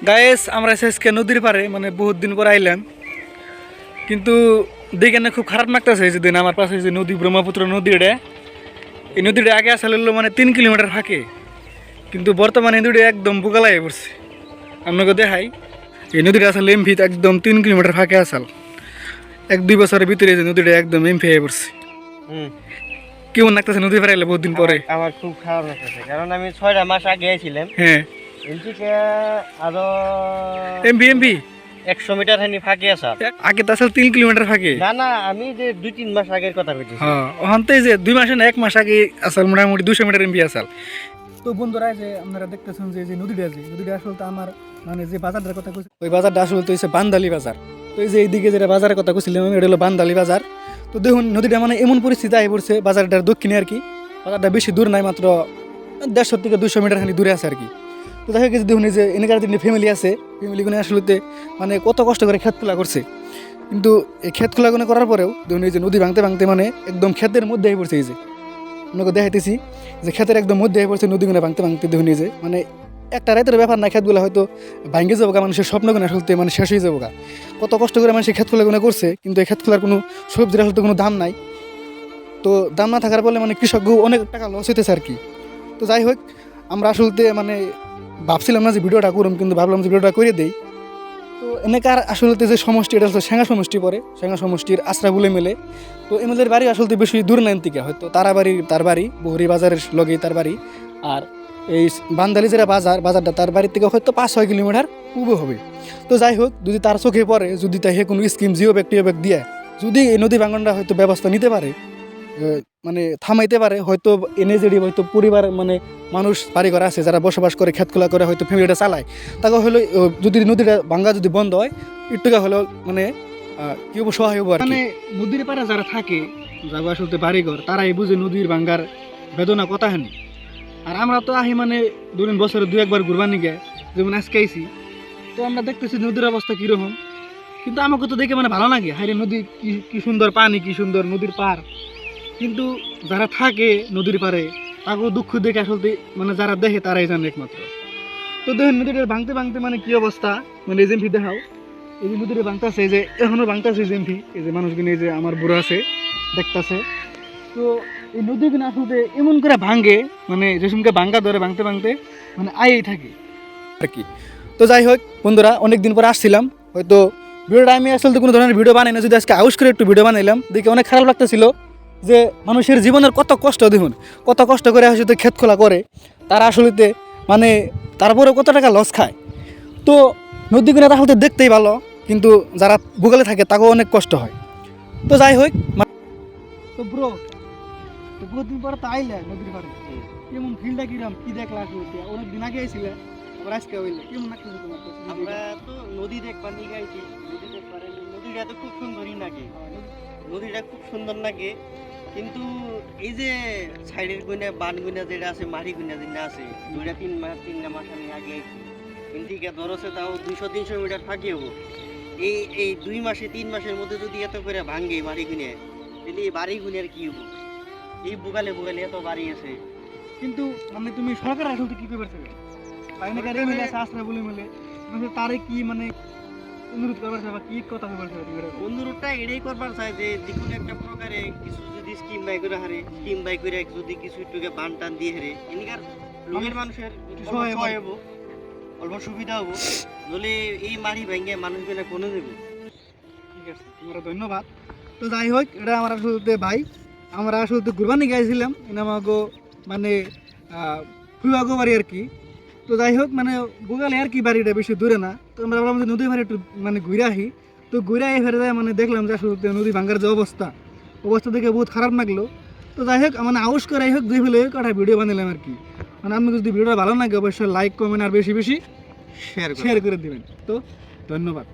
Guys আমরা আজকে নদীর পারে মানে বহুত দিন পর আইলাম, কিন্তু দেখে না খুব খারাপ লাগতেছে যেদিন আমার পাশে যে নদী ব্রহ্মপুত্র নদীটা, এই নদীটা আগে আসলে হলো মানে 3 কিলোমিটার ফাঁকে, কিন্তু বর্তমানে এই নদীটা একদম বুকালাই পড়ছে। আপনাকে দেখাই, এই নদীটা আসলে এমফি একদম 3 কিলোমিটার ফাঁকে আসাল, 1-2 বছরের ভিতরে যে নদীটা একদম এমফি হয়ে পড়ছে। কেমন লাগতেছে নদী পারে এলে বহুত দিন পরে? আমার খুব খারাপ লাগতেছে, কারণ আমি 6টা মাস আগে আইছিলাম। হ্যাঁ, এমপিকে আরো এমপি এমপি 100 মিটার হানি ফাঁকে আসা। আগে তো আসলে 3 কিলোমিটার ফাঁকে। না না, আমি যে 2-3 মাস আগের কথা বলছি। হ্যাঁ, ওখান থেকে যে 2 মাসে না 1 মাস আগে আসাল মোটামুটি 200 মিটার এমপি আসাল। তো বন্ধুরা, যে আপনারা দেখতেছেন যে নদীটা আছে, নদীটা আসলে আমার মানে যে বাজারটার কথা কইছি, ওই বাজারটা আসলে তো হচ্ছে বান্দালি বাজার। তো এই যে এইদিকে যেটা বাজারের কথা কইছিলাম আমি, এটা হলো বান্দালি বাজার। তো দেখুন নদীটা মানে এমন পরিস্থিতি আই পড়ছে, বাজারটার দক্ষিণে আর কি। বাজারটা বেশি দূর নাই, মাত্র 150 থেকে 200 মিটার খানি দূরে আছে আর কি। তো দেখা গেছে দেখুন এই যে এনেকার দিনে ফ্যামিলি আছে, ফ্যামিলিগুলো আসলে মানে কত কষ্ট করে ক্ষেত খোলা করছে, কিন্তু এই ক্ষেত খোলাগুলো করার পরেও দেখুন এই যে নদী ভাঙতে ভাঙতে মানে একদম ক্ষেতের মধ্যে আই পড়ছে। এই যে আপনাকে দেখাইতেছি যে ক্ষেতের একদম মধ্যে হয়ে পড়ছে নদীগুলো ভাঙতে ভাঙতে। দেখুন এই যে মানে একটা রাতের ব্যাপার না, ক্ষেতগুলো হয়তো ভাঙে যাবো গা, মানুষের স্বপ্নগুলো আসলে মানে শেষ হয়ে যাবো গা। কত কষ্ট করে মানুষ ক্ষেত খোলাগুলো করছে, কিন্তু এই ক্ষেত খোলার কোনো সবজির আসলে কোনো দাম নাই। তো দাম না থাকার ফলে মানে কৃষক অনেক টাকা লস হইতেছে আর কি। তো যাই হোক, আমরা আসলে মানে ভাবছিলাম না যে ভিডিওটা করুম, কিন্তু ভাবলাম যে ভিডিওটা করে দেই। তো এনেকার আসলে যে সমষ্টি, এটা হচ্ছে সেঙ্গা সমষ্টি পড়ে, সেঙ্গা সমষ্টির আশ্রা বলে মেলে। তো এমএলএর বাড়ি আসলে বেশি দূর নাই থেকে, হয়তো তার বাড়ি বহরি বাজারের লগেই তার বাড়ি। আর এই বান্দালি যেটা বাজারটা তার বাড়ির থেকে হয়তো 5-6 কিলোমিটার পূর্ব হবে। তো যাই হোক, যদি তার চোখে পড়ে, যদি তাই কোনো স্কিম জিও ব্যাগ টিও ব্যাগ দিয়ে যদি এই নদী ভাঙনটা হয়তো ব্যবস্থা নিতে পারে, মানে থামাইতে পারে, হয়তো এনে যেটি হয়তো পরিবার মানে মানুষ বাড়িঘর আছে যারা বসবাস করে, খেতখোলা করে হয়তো ফ্যামিলিটা চালায়, তাকে হলো যদি নদীটা ভাঙ্গা যদি বন্ধ হয়, একটুকা হলেও মানে কি হবো, সহায় হবো আর কি। মানে নদীর পাড়ে যারা থাকে, যারা আসলে বাড়িঘর, তারাই বুঝে নদীর ভাঙ্গার বেদনা কথা হেন। আর আমরা তো আহি মানে ধরুন বছরে 2-1 বার ঘুরবার নিগে, যেমন আজকে আইছি, তো আমরা দেখতেছি নদীর অবস্থা কীরকম। কিন্তু আমাকে তো দেখে মানে ভালো লাগে, হাইরে নদী কি সুন্দর পানি, কি সুন্দর নদীর পার। কিন্তু যারা থাকে নদীর পারে, তাকেও দুঃখ দেখে আসলে মানে যারা দেখে তারাই জানে একমাত্র। তো দেখেন নদীটা ভাঙতে ভাঙতে মানে কি অবস্থা, মানে এজেম্পি দেখাও, এই যে নদীটা ভাঙতেছে, এই যে এখনো ভাঙতেছে এজেম্পি, এই যে মানুষগুলো, এই যে আমার বুড়ো আছে দেখতেছে। তো এই নদীগুলো আসলে এমন করে ভাঙে, মানে যে সময় ভাঙ্গা ধরে ভাঙতে ভাঙতে মানে আয়েই থাকে আর কি। তো যাই হোক বন্ধুরা, অনেক দিন পরে আসছিলাম, হয়তো ভিডিওটা আমি আসলে কোনো ধরনের ভিডিও বানাই না, যদি আজকে আউশ করে একটু ভিডিও বানাইলাম, দেখে অনেক খারাপ লাগতেছিল যে মানুষের জীবনের কত কষ্ট, দেখুন কত কষ্ট করে আসলে ক্ষেত খোলা করে, তারা আসলে মানে তারপরে কত টাকা লস খায়। তো নদীগুলো আসলে দেখতেই ভালো, কিন্তু যারা ভূগোলে থাকে তাকেও অনেক কষ্ট হয়। তো যাই হোক, তো ব্রো, তো বহুত দিন পরে তো আইলে নদীর পাড়ে, কেমন ফিলটা কিরম, কি দেখলা? অনেক দিন আগে আইছিলে, আবার আজকে হইলে কেমন লাগতেছে তোমার? আমরা তো নদী দেখবার নিয়ে গাইছি, নদী দেখবার, নদীটা তো খুব সুন্দরই লাগে, নদীটা খুব সুন্দর লাগে। কিন্তু এই যে সাইডের গুইনা, বান গুইনা যেটা আছে, মারি গুইনা যেটা আছে, 2-3 মাস আমি আগে আইছি, কিন্তু ধরছে তাও 200-300 মিটার ফাঁকি হবো। এই 2 মাসে 3 মাসের মধ্যে যদি এত করে ভাঙ্গে মারি গুনে, তাহলে এই বাড়ি গুনের কি হবো? এই বুগালে বুগালে এত বাড়ি আছে। কিন্তু মানে তুমি সরকার আসলে কি করবে? বাইনাকারে মিলে শাস্ত্র বলে মিলে মানে তারে কি মানে অনুরোধ করবার চাই বা কি কথা বলবার চাই? অনুরোধটা এটাই করবার চাই যে কোনো একটা প্রকারে কিছু যদি স্কিম বাই করে হারে, স্কিম বাই করে যদি কিছু একটুকে বান টান দিয়ে হারে, এনিকার লোকের মানুষের সহায় হবো, অল্প সুবিধা হবো, নলে এই মারি ভেঙে মানুষগুলো কোনো দেবো। ঠিক আছে, তোমার ধন্যবাদ। তো যাই হোক, এটা আমার আসলে ভাই, আমরা আসলে কুরবানি গাইছিলাম, এটা আমাকে মানে ফুয়াগো বাড়ি আর কি। তো যাই হোক, মানে গোগালে আর কি বাড়িটা বেশি দূরে না, তো আমরা ভাবলাম যে নদী ভাড়ি একটু মানে ঘুরে আসি। তো ঘুরে আই ফেরে যায় মানে দেখলাম যে আসলে নদী ভাঙ্গার যে অবস্থা দেখে বহুত খারাপ লাগলো। তো যাই হোক, মানে আউশ করাই হোক দুই ফেলে একটা ভিডিও বানালাম আর কি। মানে আপনি যদি ভিডিওটা ভালো লাগে অবশ্যই লাইক কমেন্ট আর বেশি বেশি শেয়ার করে দিবেন। তো ধন্যবাদ।